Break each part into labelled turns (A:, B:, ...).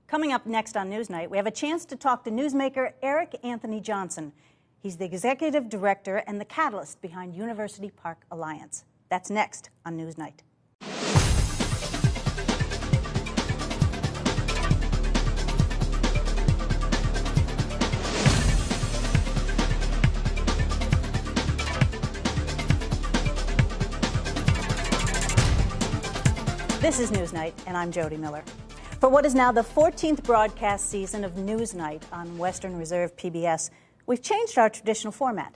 A: Coming up next on NewsNite, we have a chance to talk to newsmaker EricAnthony Johnson. He's the executive director and the catalyst behind University Park Alliance. That's next on NewsNite. This is NewsNite, and I'm Jody Miller. For what is now the 14th broadcast season of NewsNite on Western Reserve PBS, we've changed our traditional format.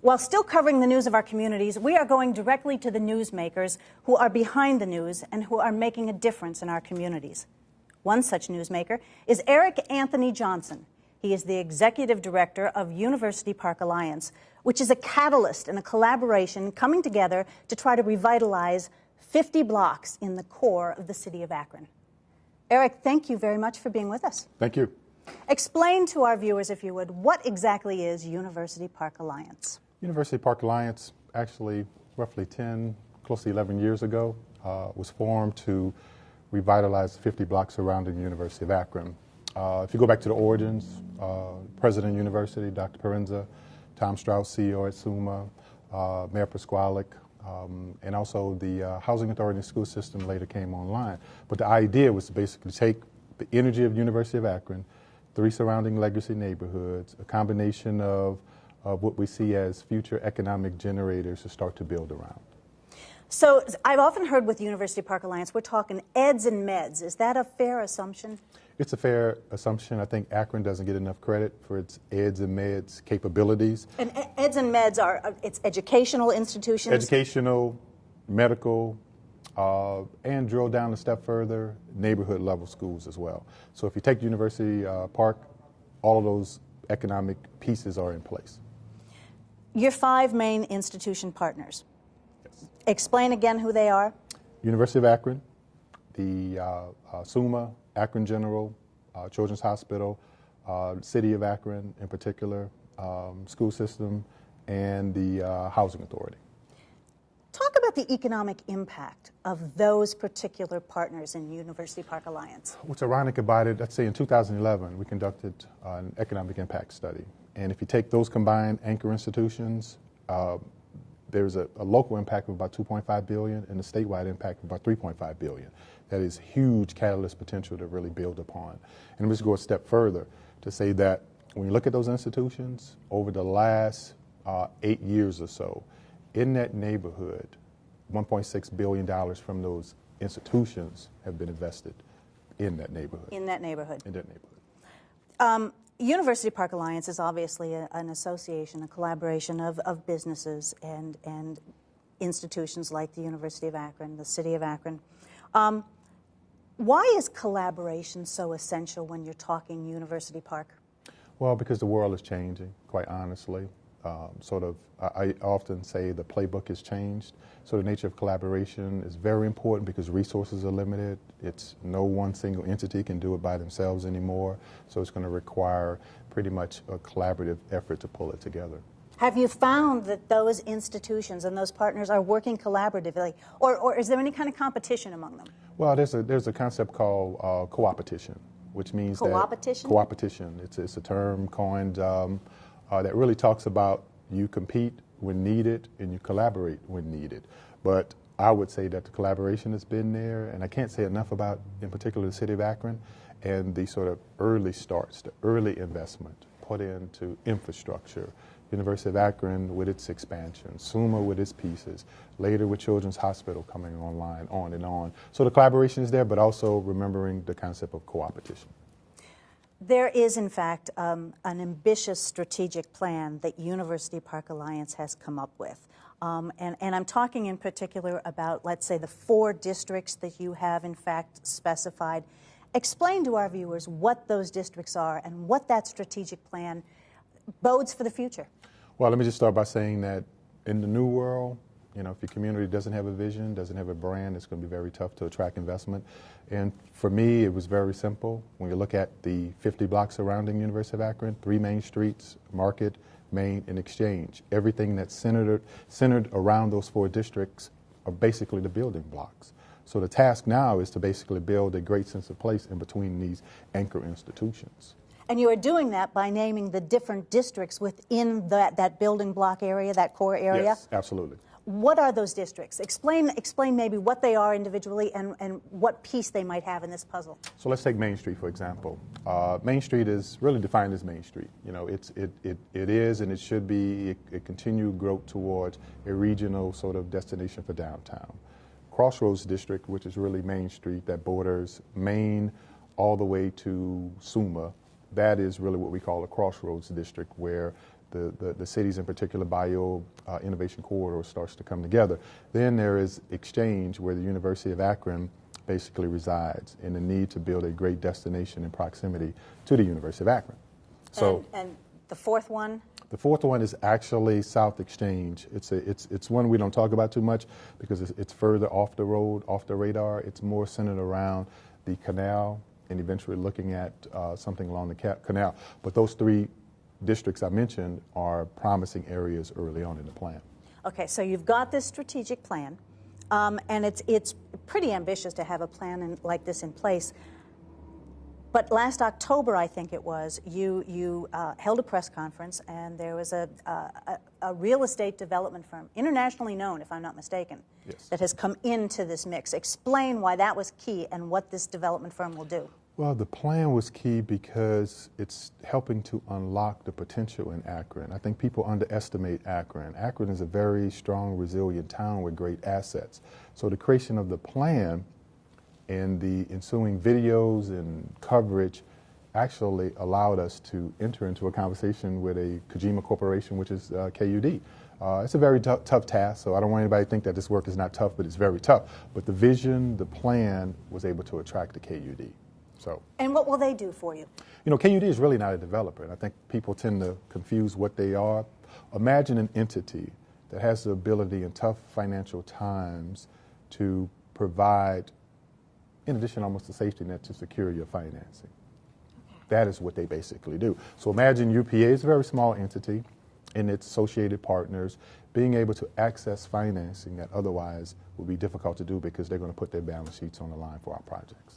A: While still covering the news of our communities, we are going directly to the newsmakers who are behind the news and who are making a difference in our communities. One such newsmaker is EricAnthony Johnson. He is the executive director of University Park Alliance, which is a catalyst and a collaboration coming together to try to revitalize 50 blocks in the core of the city of Akron. Eric, thank you very much for being with us.
B: Thank you.
A: Explain to our viewers, if you would, what exactly is University Park Alliance?
B: University Park Alliance, actually roughly 10, close to 11 years ago, was formed to revitalize 50 blocks surrounding the University of Akron. If you go back to the origins, President of the University, Dr. Parenza, Tom Strauss, CEO at SUMA, Mayor Pasqualik, and also the Housing Authority and School System later came online. But the idea was to basically take the energy of the University of Akron, 3 surrounding legacy neighborhoods, a combination of what we see as future economic generators to start to build around.
A: So I've often heard with University Park Alliance, we're talking eds and meds. Is that a fair assumption?
B: It's a fair assumption. I think Akron doesn't get enough credit for its eds and meds capabilities.
A: And eds and meds are it's educational institutions?
B: Educational, medical, and drill down a step further, neighborhood level schools as well. So if you take University Park, all of those economic pieces are in place.
A: Your 5 main institution partners. Yes. Explain again who they are.
B: University of Akron, the SUMA, Akron General, Children's Hospital, City of Akron in particular, school system, and the Housing Authority.
A: Talk about the economic impact of those particular partners in University Park Alliance.
B: What's ironic about it, let's say in 2011, we conducted an economic impact study. And if you take those combined anchor institutions, there's a local impact of about $2.5 billion and a statewide impact of about $3.5 billion. That is huge catalyst potential to really build upon. And I'm just go a step further to say that when you look at those institutions, over the last 8 years or so, in that neighborhood, $1.6 billion from those institutions have been invested in that neighborhood.
A: In that neighborhood.
B: In that neighborhood.
A: University Park Alliance is obviously an association, a collaboration of businesses and institutions like the University of Akron, the City of Akron. Why is collaboration so essential when you're talking University Park?
B: Well, because the world is changing, quite honestly. I often say the playbook has changed. So the nature of collaboration is very important because resources are limited. It's no one single entity can do it by themselves anymore. So it's going to require pretty much a collaborative effort to pull it together.
A: Have you found that those institutions and those partners are working collaboratively, or is there any kind of competition among them?
B: Well, there's a concept called co-opetition, which means
A: co-opetition?
B: Co-opetition. It's a term coined that really talks about you compete when needed and you collaborate when needed. But I would say that the collaboration has been there, and I can't say enough about, in particular, the City of Akron and the sort of early starts, the early investment put into infrastructure. University of Akron with its expansion, SUMA with its pieces, later with Children's Hospital coming online, on and on. So the collaboration is there, but also remembering the concept of co-opetition.
A: There is, in fact, an ambitious strategic plan that University Park Alliance has come up with. And I'm talking in particular about, let's say, the 4 districts that you have, in fact, specified. Explain to our viewers what those districts are and what that strategic plan bodes for the future.
B: Well, let me just start by saying that in the new world, you know, if your community doesn't have a vision, doesn't have a brand, it's going to be very tough to attract investment. And for me, it was very simple. When you look at the 50 blocks surrounding University of Akron, 3 main streets, Market, Main, and Exchange. Everything that's centered around those 4 districts are basically the building blocks. So the task now is to basically build a great sense of place in between these anchor institutions.
A: And you are doing that by naming the different districts within that building block area, that core area?
B: Yes, absolutely.
A: What are those districts? Explain maybe what they are individually and what piece they might have in this puzzle.
B: So let's take Main Street, for example. Main Street is really defined as Main Street. You know, it is and it should be a continued growth towards a regional sort of destination for downtown. Crossroads District, which is really Main Street that borders Main all the way to Suma, that is really what we call a crossroads district, where the cities, in particular bio innovation corridor, starts to come together. Then there is Exchange, where the University of Akron basically resides, and the need to build a great destination in proximity to the University of Akron. So,
A: and the fourth one?
B: The fourth one is actually South Exchange. It's one we don't talk about too much because it's further off the road, off the radar. It's more centered around the canal and eventually looking at something along the canal. But those three districts I mentioned are promising areas early on in the plan.
A: Okay, so you've got this strategic plan, and it's pretty ambitious to have a plan like this in place. But last October, I think it was, you held a press conference, and there was a real estate development firm, internationally known, if I'm not mistaken,
B: yes,
A: that has come into this mix. Explain why that was key and what this development firm will do.
B: Well, the plan was key because it's helping to unlock the potential in Akron. I think people underestimate Akron. Akron is a very strong, resilient town with great assets. So the creation of the plan and the ensuing videos and coverage actually allowed us to enter into a conversation with a Kojima Corporation, which is KUD. It's a very tough task, so I don't want anybody to think that this work is not tough, but it's very tough. But the vision, the plan was able to attract the KUD. So,
A: and what will they do for you?
B: You know, KUD is really not a developer, and I think people tend to confuse what they are. Imagine an entity that has the ability in tough financial times to provide, in addition, almost a safety net to secure your financing. Okay. That is what they basically do. So imagine UPA is a very small entity and its associated partners being able to access financing that otherwise would be difficult to do because they're going to put their balance sheets on the line for our projects.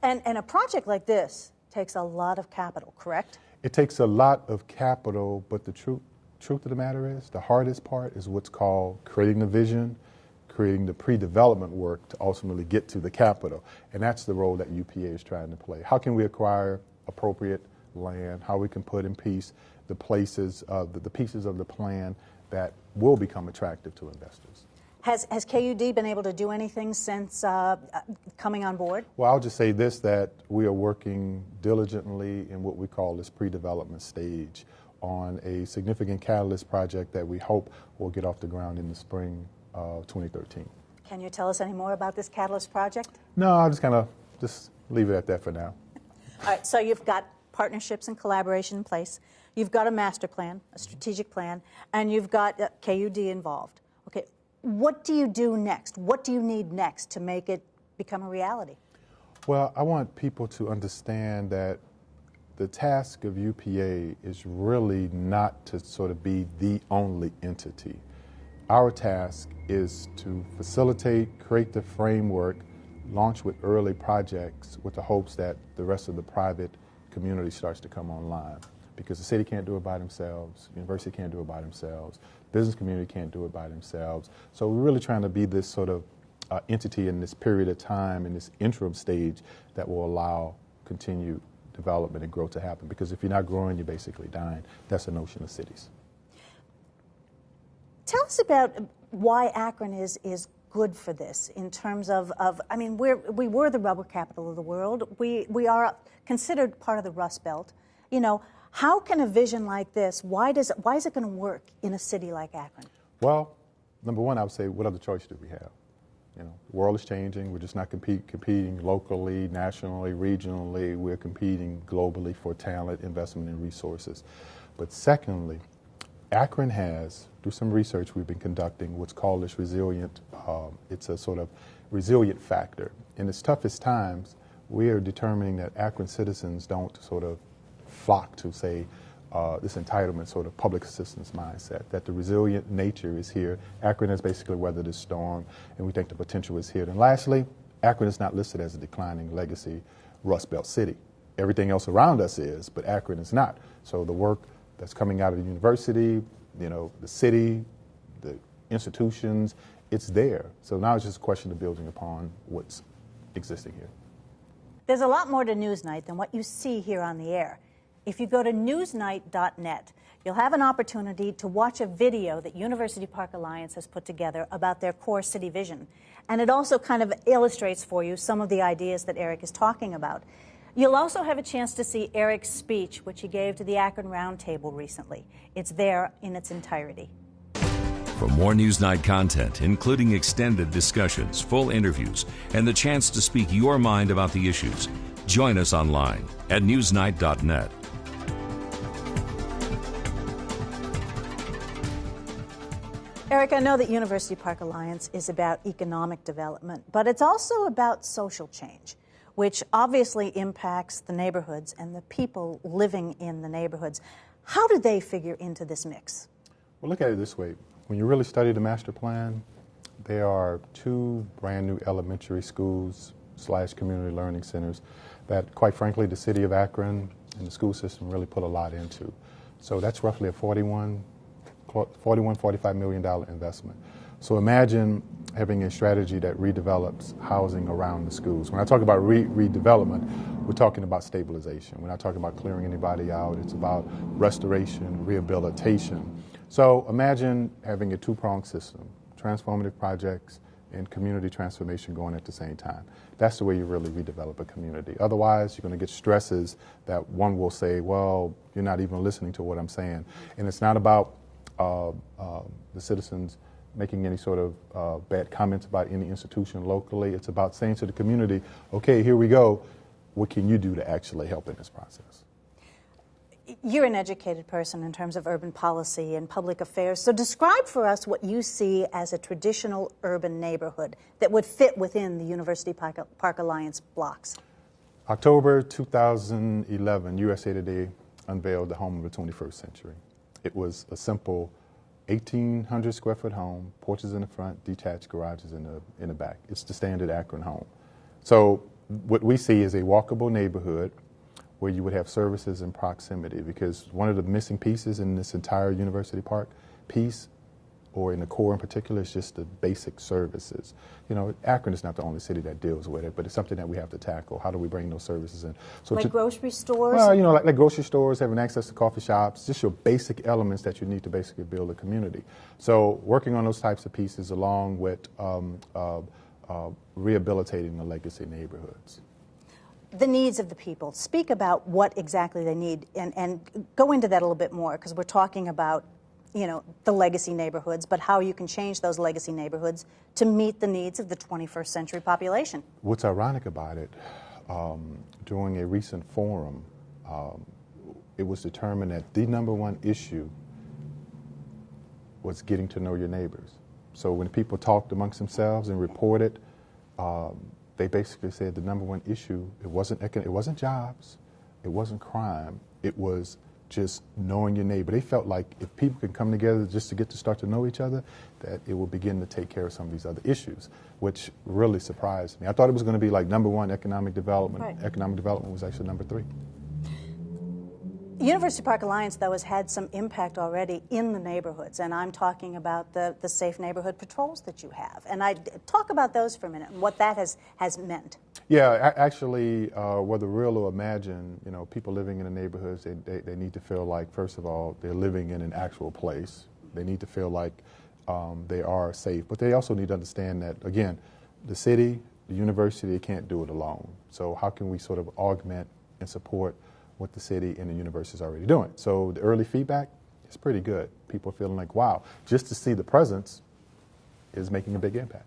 A: And a project like this takes a lot of capital, correct?
B: It takes a lot of capital, but the truth of the matter is, the hardest part is what's called creating the vision, creating the pre-development work to ultimately get to the capital. And that's the role that UPA is trying to play. How can we acquire appropriate land? How we can put in peace the places, the pieces of the plan that will become attractive to investors.
A: Has KUD been able to do anything since coming on board?
B: Well, I'll just say this, that we are working diligently in what we call this pre-development stage on a significant catalyst project that we hope will get off the ground in the spring of 2013.
A: Can you tell us any more about this catalyst project?
B: No, I'll just leave it at that for now.
A: All right, so you've got partnerships and collaboration in place. You've got a master plan, a strategic plan, and you've got KUD involved. Okay. What do you do next? What do you need next to make it become a reality?
B: Well, I want people to understand that the task of UPA is really not to sort of be the only entity. Our task is to facilitate, create the framework, launch with early projects with the hopes that the rest of the private community starts to come online. Because the city can't do it by themselves, university can't do it by themselves, business community can't do it by themselves. So we're really trying to be this sort of entity in this period of time, in this interim stage that will allow continued development and growth to happen. Because if you're not growing, you're basically dying. That's the notion of cities.
A: Tell us about why Akron is good for this in terms of I mean, we were the rubber capital of the world. We are considered part of the Rust Belt. You know, how can a vision like this, why is it going to work in a city like Akron?
B: Well, number one, I would say, what other choice do we have? You know, the world is changing. We're just not competing locally, nationally, regionally. We're competing globally for talent, investment, and resources. But secondly, Akron has, through some research we've been conducting, what's called this resilient, it's a sort of resilient factor. In its toughest times, we are determining that Akron citizens don't sort of flock to, say, this entitlement sort of public assistance mindset, that the resilient nature is here. Akron has basically weathered this storm, and we think the potential is here. And lastly, Akron is not listed as a declining legacy Rust Belt city. Everything else around us is, but Akron is not. So the work that's coming out of the university, the city, the institutions, it's there. So now it's just a question of building upon what's existing here.
A: There's a lot more to NewsNite than what you see here on the air. If you go to newsnight.net, you'll have an opportunity to watch a video that University Park Alliance has put together about their core city vision. And it also kind of illustrates for you some of the ideas that Eric is talking about. You'll also have a chance to see Eric's speech, which he gave to the Akron Roundtable recently. It's there in its entirety.
C: For more NewsNight content, including extended discussions, full interviews, and the chance to speak your mind about the issues, join us online at newsnight.net.
A: Eric, I know that University Park Alliance is about economic development, but it's also about social change, which obviously impacts the neighborhoods and the people living in the neighborhoods. How do they figure into this mix?
B: Well, look at it this way. When you really study the master plan, there are 2 brand new elementary schools / community learning centers that, quite frankly, the city of Akron and the school system really put a lot into. So that's roughly a $45 million investment. So imagine having a strategy that redevelops housing around the schools. When I talk about redevelopment, we're talking about stabilization. We're not talking about clearing anybody out. It's about restoration, rehabilitation. So imagine having a 2-pronged system, transformative projects and community transformation going at the same time. That's the way you really redevelop a community. Otherwise, you're going to get stresses that one will say, well, you're not even listening to what I'm saying. And it's not about the citizens making any sort of bad comments about any institution locally. It's about saying to the community, okay, here we go. What can you do to actually help in this process?
A: You're an educated person in terms of urban policy and public affairs. So describe for us what you see as a traditional urban neighborhood that would fit within the University Park Alliance blocks.
B: October 2011, USA Today unveiled the home of the 21st century. It was a simple 1,800 square foot home, porches in the front, detached garages in the back. It's the standard Akron home. So what we see is a walkable neighborhood where you would have services in proximity, because one of the missing pieces in this entire University Park piece, or in the core in particular, is just the basic services. Akron is not the only city that deals with it, but it's something that we have to tackle. How do we bring those services in? So
A: like grocery stores?
B: Well, like grocery stores, having access to coffee shops, just your basic elements that you need to basically build a community. So working on those types of pieces along with rehabilitating the legacy neighborhoods.
A: The needs of the people. Speak about what exactly they need and go into that a little bit more, because we're talking about the legacy neighborhoods, but how you can change those legacy neighborhoods to meet the needs of the 21st century population.
B: What's ironic about it, during a recent forum, it was determined that the #1 issue was getting to know your neighbors. So when people talked amongst themselves and reported, they basically said the #1 issue, it wasn't jobs, it wasn't crime, it was just knowing your neighbor. They felt like if people can come together just to start to know each other, that it will begin to take care of some of these other issues, which really surprised me. I thought it was going to be like #1, economic development.
A: Right.
B: Economic development was actually #3.
A: University Park Alliance, though, has had some impact already in the neighborhoods, and I'm talking about the safe neighborhood patrols that you have. And I talk about those for a minute and what that has meant.
B: Yeah, actually, whether real or imagined, people living in the neighborhoods, they need to feel like, first of all, they're living in an actual place. They need to feel like they are safe. But they also need to understand that, again, the city, the university, can't do it alone. So how can we sort of augment and support what the city and the university is already doing? So the early feedback is pretty good. People are feeling like, wow, just to see the presence is making a big impact.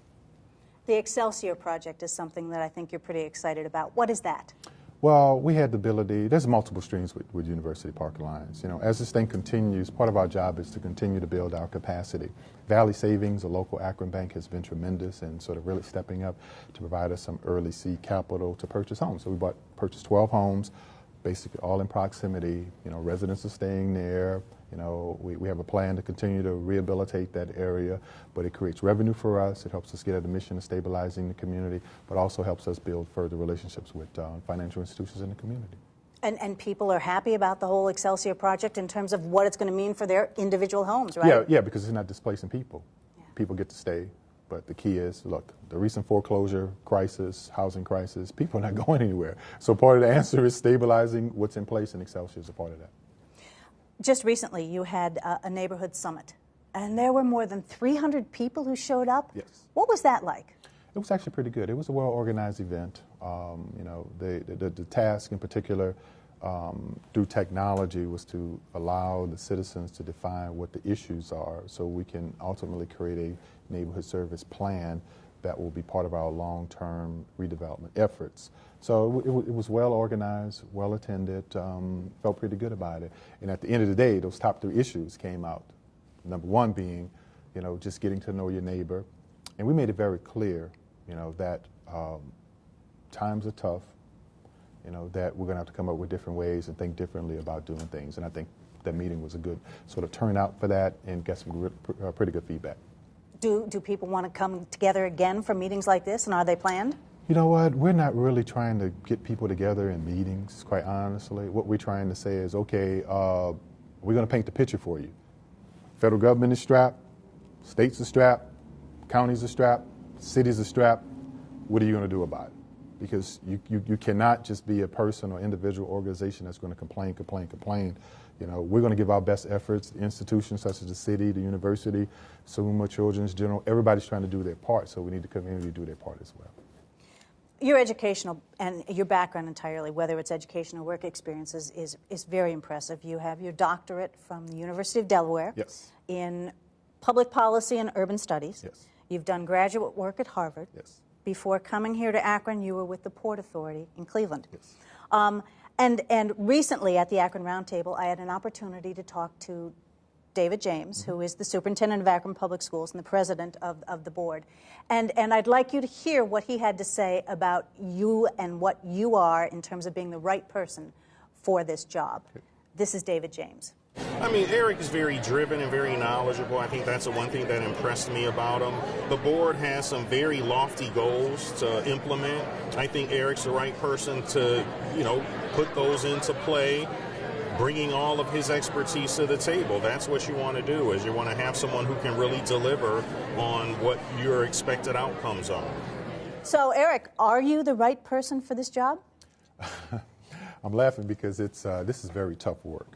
A: The Excelsior Project is something that I think you're pretty excited about. What is that?
B: Well, we had the ability, there's multiple streams with University Park Alliance. As this thing continues, part of our job is to continue to build our capacity. Valley Savings, a local Akron bank, has been tremendous and sort of really stepping up to provide us some early seed capital to purchase homes. So we purchased 12 homes, basically all in proximity. Residents are staying there, We have a plan to continue to rehabilitate that area, but it creates revenue for us. It helps us get at the mission of stabilizing the community, but also helps us build further relationships with financial institutions in the community.
A: And people are happy about the whole Excelsior Project in terms of what it's going to mean for their individual homes, right?
B: Yeah, because it's not displacing people. Yeah. People get to stay. But the key is, look, the recent foreclosure crisis, housing crisis, people are not going anywhere. So part of the answer is stabilizing what's in place, and Excelsior is a part of that.
A: Just recently, you had a neighborhood summit, and there were more than 300 people who showed up.
B: Yes.
A: What was that like?
B: It was actually pretty good. It was a well-organized event. The task in particular through technology was to allow the citizens to define what the issues are so we can ultimately create a neighborhood service plan that will be part of our long-term redevelopment efforts. So it was well organized, well attended, felt pretty good about it. And at the end of the day, those top 3 issues came out. Number 1 being, just getting to know your neighbor. And we made it very clear, that times are tough, that we're going to have to come up with different ways and think differently about doing things. And I think that meeting was a good sort of turnout for that and got some pretty good feedback.
A: Do people want to come together again for meetings like this, and are they planned?
B: You know what? We're not really trying to get people together in meetings, quite honestly. What we're trying to say is, okay, we're going to paint the picture for you. Federal government is strapped, states are strapped, counties are strapped, cities are strapped. What are you going to do about it? Because you cannot just be a person or individual organization that's going to complain. We're going to give our best efforts. The institutions such as the city, the university, SUMA, Children's General, everybody's trying to do their part, so we need the community to do their part as well.
A: Your educational and your background entirely, whether it's education or work experiences, is very impressive. You have your doctorate from the University of Delaware.
B: Yes.
A: In public policy and urban studies.
B: Yes.
A: You've done graduate work at Harvard.
B: Yes.
A: Before coming here to Akron, you were with the Port Authority in Cleveland.
B: Yes.
A: And recently at the Akron Roundtable, I had an opportunity to talk to David James, who is the superintendent of Akron Public Schools and the president of the board. And I'd like you to hear what he had to say about you and what you are in terms of being the right person for this job. Okay. This is David James.
D: I mean, Eric is very driven and very knowledgeable. I think that's the one thing that impressed me about him. The board has some very lofty goals to implement. I think Eric's the right person to, put those into play, bringing all of his expertise to the table. That's what you want to do, is you want to have someone who can really deliver on what your expected outcomes are.
A: So, Eric, are you the right person for this job?
B: I'm laughing because this is very tough work.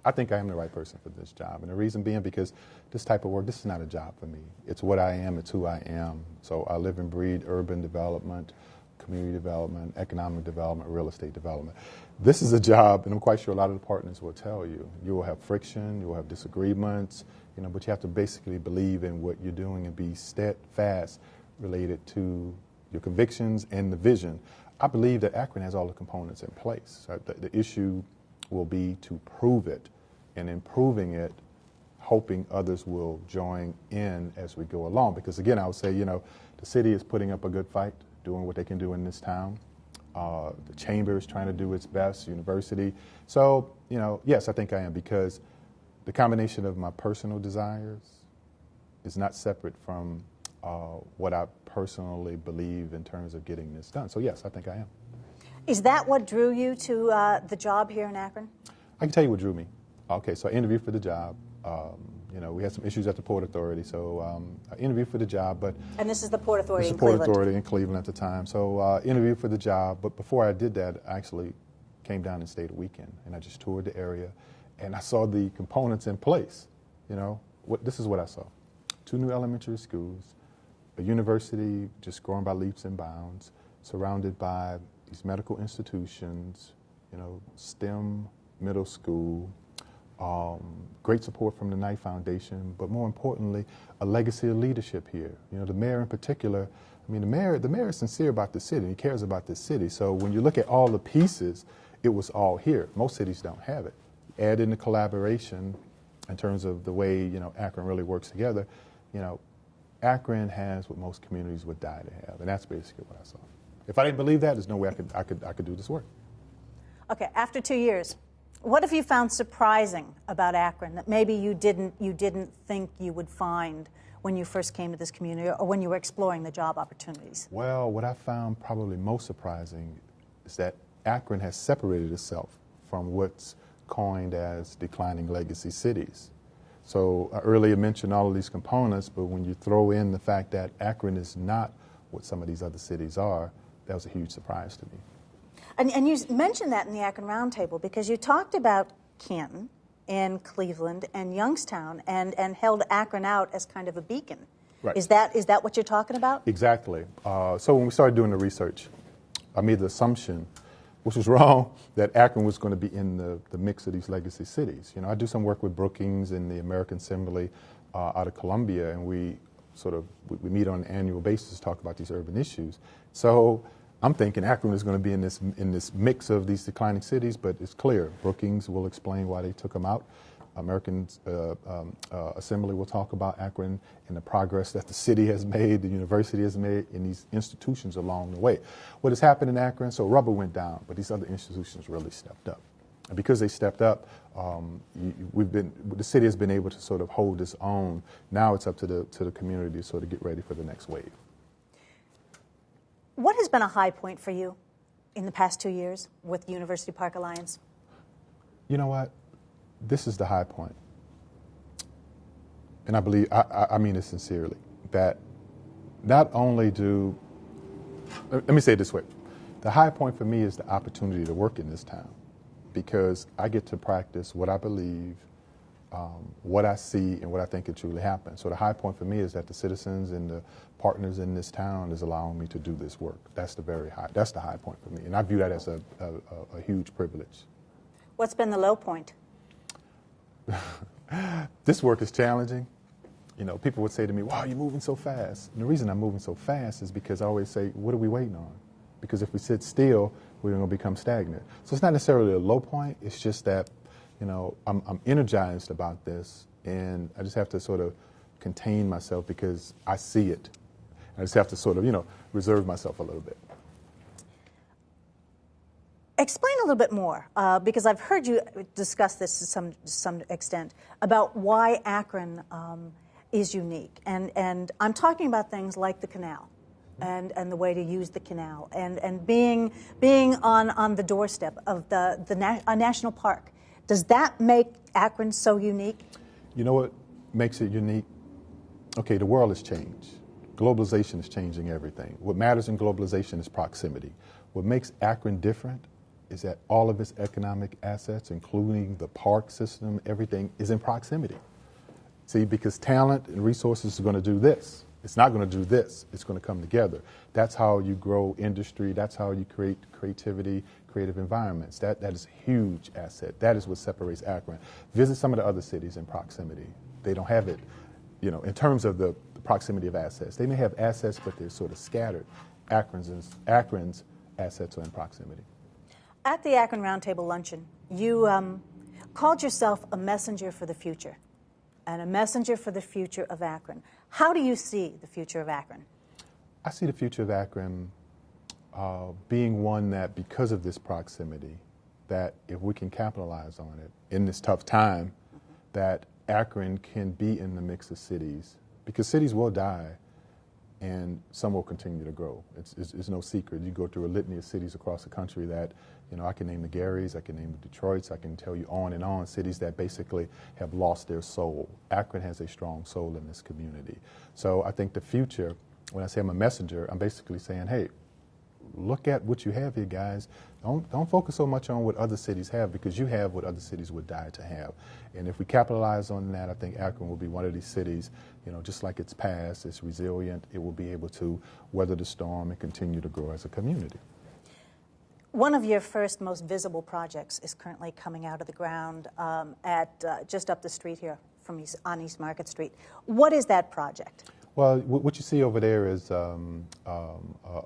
B: I think I am the right person for this job, and the reason being because this type of work, this is not a job for me. It's what I am, it's who I am. So I live and breathe urban development, community development, economic development, real estate development. This is a job, and I'm quite sure a lot of the partners will tell you, you will have friction, you will have disagreements, but you have to basically believe in what you're doing and be steadfast related to your convictions and the vision. I believe that Akron has all the components in place. The issue will be to prove it, and improving it, hoping others will join in as we go along. Because again, I would say, the city is putting up a good fight, doing what they can do in this town. The chamber is trying to do its best, university. So, yes, I think I am, because the combination of my personal desires is not separate from what I personally believe in terms of getting this done. So yes, I think I am.
A: Is that what drew you to the job here in Akron?
B: I can tell you what drew me. Okay, so I interviewed for the job. We had some issues at the Port Authority, so I interviewed for the job.
A: And this is the Port Authority in
B: Cleveland? This is the Port Authority in Cleveland at the time. So interviewed for the job, but before I did that, I actually came down and stayed a weekend, and I just toured the area, and I saw the components in place. This is what I saw. 2 new elementary schools, a university just growing by leaps and bounds, surrounded by these medical institutions, STEM middle school, great support from the Knight Foundation, but more importantly, a legacy of leadership here. The mayor in particular, the mayor is sincere about the city. He cares about this city. So when you look at all the pieces, it was all here. Most cities don't have it. Add in the collaboration in terms of the way, Akron really works together. Akron has what most communities would die to have, and that's basically what I saw. If I didn't believe that, there's no way I could do this work.
A: Okay, after 2 years, What have you found surprising about Akron that maybe you didn't think you would find when you first came to this community or when you were exploring the job opportunities?
B: Well, what I found probably most surprising is that Akron has separated itself from what's coined as declining legacy cities. So I earlier mentioned all of these components, but when you throw in the fact that Akron is not what some of these other cities are, that was a huge surprise to me.
A: And you mentioned that in the Akron Roundtable because you talked about Canton and Cleveland and Youngstown and held Akron out as kind of a beacon.
B: Right.
A: Is that what you're talking about?
B: Exactly. So when we started doing the research, I made the assumption, which was wrong, that Akron was going to be in the mix of these legacy cities. You know, I do some work with Brookings and the American Assembly out of Columbia, and we meet on an annual basis to talk about these urban issues. So I'm thinking Akron is going to be in this mix of these declining cities, but it's clear. Brookings will explain why they took them out. American Assembly will talk about Akron and the progress that the city has made, the university has made, and these institutions along the way. What has happened in Akron, so rubber went down, but these other institutions really stepped up. And because they stepped up, the city has been able to sort of hold its own. Now it's up to the community to sort of get ready for the next wave.
A: What has been a high point for you in the past 2 years with University Park Alliance?
B: You know what? This is the high point. And I believe, I mean it sincerely, that not only let me say it this way. The high point for me is the opportunity to work in this town because I get to practice what I believe, what I see, and what I think it truly happens. So the high point for me is that the citizens and the partners in this town is allowing me to do this work. That's the high point for me. And I view that as a huge privilege.
A: What's been the low point?
B: This work is challenging. You know, people would say to me, wow, you're moving so fast. And the reason I'm moving so fast is because I always say, what are we waiting on? Because if we sit still, we're going to become stagnant. So it's not necessarily a low point. It's just that, you know, I'm energized about this, and I just have to sort of contain myself because I see it. I just have to sort of, you know, reserve myself a little bit.
A: Explain a little bit more, because I've heard you discuss this to some extent, about why Akron is unique. And I'm talking about things like the canal and the way to use the canal and being on the doorstep of a national park. Does that make Akron so unique? You know what makes it unique? Okay, the world has changed. Globalization is changing everything. What matters in globalization is proximity. What makes Akron different is that all of its economic assets, including the park system, everything is in proximity. See, because talent and resources are going to do this. It's not going to do this. It's going to come together. That's how you grow industry. That's how you create creativity, creative environments. That is a huge asset. That is what separates Akron. Visit some of the other cities in proximity. They don't have it, you know, in terms of the proximity of assets. They may have assets, but they're sort of scattered. Akron's assets are in proximity. At the Akron Roundtable Luncheon, you called yourself a messenger for the future and a messenger for the future of Akron. How do you see the future of Akron?
B: I see the future of Akron being one that, because of this proximity, that if we can capitalize on it in this tough time, that Akron can be in the mix of cities, because cities will die and some will continue to grow. It's no secret. You go through a litany of cities across the country that, you know, I can name the Garys, I can name the Detroits, I can tell you on and on, cities that basically have lost their soul. Akron has a strong soul in this community. So I think the future, when I say I'm a messenger, I'm basically saying, hey, look at what you have here, guys. Don't focus so much on what other cities have, because you have what other cities would die to have. And if we capitalize on that, I think Akron will be one of these cities, you know, just like its past, it's resilient, it will be able to weather the storm and continue to grow as a community.
A: One of your first most visible projects is currently coming out of the ground at just up the street here on East Market Street. What is that project?
B: Well, what you see over there is a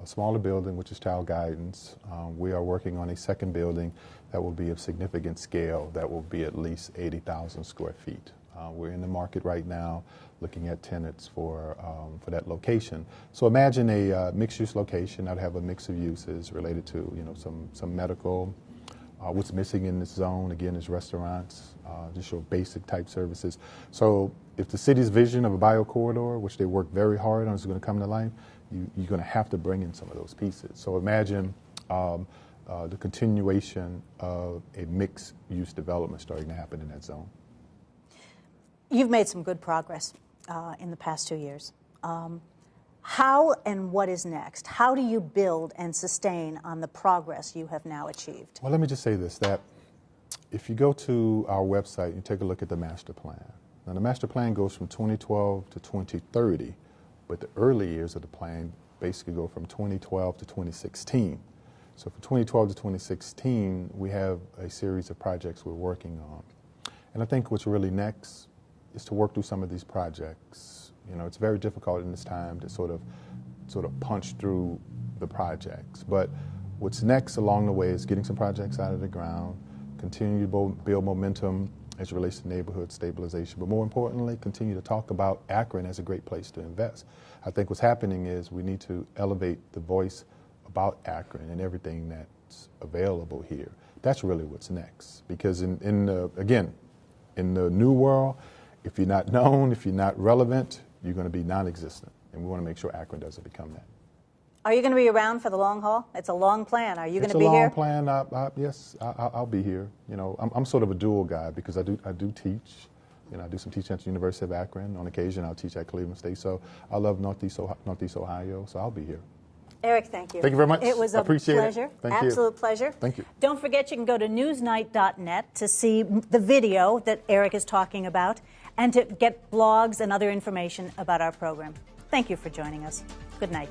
B: smaller building, which is child guidance. We are working on a second building that will be of significant scale, that will be at least 80,000 square feet. We're in the market right now looking at tenants for that location. So imagine a mixed-use location that would have a mix of uses related to, you know, some medical, What's missing in this zone, again, is restaurants, just your basic type services. So if the city's vision of a bio corridor, which they work very hard on, is going to come to life, you're going to have to bring in some of those pieces. So imagine the continuation of a mixed-use development starting to happen in that zone.
A: You've made some good progress in the past 2 years. How and what is next? How do you build and sustain on the progress you have now achieved?
B: Well, let me just say this, that if you go to our website and take a look at the master plan, now the master plan goes from 2012 to 2030, but the early years of the plan basically go from 2012 to 2016. So from 2012 to 2016, we have a series of projects we're working on. And I think what's really next is to work through some of these projects. You know, it's very difficult in this time to sort of punch through the projects. But what's next along the way is getting some projects out of the ground, continue to build momentum as it relates to neighborhood stabilization, but more importantly, continue to talk about Akron as a great place to invest. I think what's happening is we need to elevate the voice about Akron and everything that's available here. That's really what's next. Because in the new world, if you're not known, if you're not relevant, you're going to be non-existent. And we want to make sure Akron doesn't become that.
A: Are you going to be around for the long haul? It's a long plan. Are you going to be here?
B: It's a long plan. Yes, I'll be here. You know, I'm sort of a dual guy because I do teach. You know, I do some teaching at the University of Akron. On occasion, I'll teach at Cleveland State. So I love Northeast Ohio, so I'll be here.
A: Eric, thank you.
B: Thank you very much.
A: It was a pleasure. Absolute pleasure.
B: Thank you.
A: Don't forget, you can go to newsnight.net to see the video that Eric is talking about and to get blogs and other information about our program. Thank you for joining us. Good night.